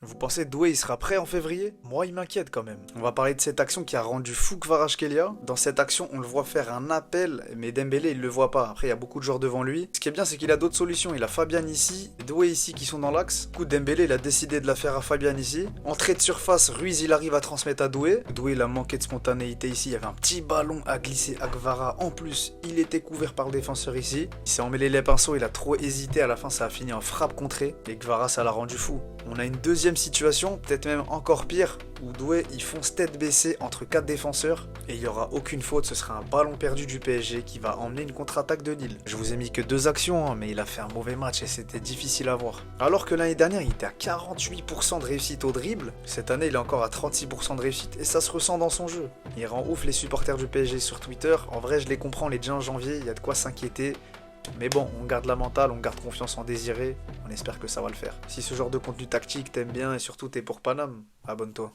Vous pensez Doué il sera prêt en février? Moi il m'inquiète quand même. On va parler de cette action qui a rendu fou Kvaratskhelia. Dans cette action on le voit faire un appel, mais Dembélé il le voit pas. Après il y a beaucoup de joueurs devant lui. Ce qui est bien c'est qu'il a d'autres solutions. Il a Fabian ici, Doué ici qui sont dans l'axe. Du coup Dembélé il a décidé de la faire à Fabian ici. Entrée de surface, Ruiz il arrive à transmettre à Doué. Doué il a manqué de spontanéité ici. Il y avait un petit ballon à glisser à Kvara. En plus il était couvert par le défenseur ici. Il s'est emmêlé les pinceaux, il a trop hésité. À la fin ça a fini en frappe contrée. Et Kvara ça l'a rendu fou. On a une deuxième situation, peut-être même encore pire, où Doué ils fonce tête baissée entre 4 défenseurs et il n'y aura aucune faute, ce sera un ballon perdu du PSG qui va emmener une contre-attaque de Lille. Je vous ai mis que 2 actions, hein, mais il a fait un mauvais match et c'était difficile à voir. Alors que l'année dernière il était à 48% de réussite au dribble, cette année il est encore à 36% de réussite et ça se ressent dans son jeu. Il rend ouf les supporters du PSG sur Twitter, en vrai je les comprends, les 15 janvier, il y a de quoi s'inquiéter. Mais bon, on garde la mentale, on garde confiance en Désiré, on espère que ça va le faire. Si ce genre de contenu tactique t'aime bien et surtout t'es pour Paname, abonne-toi.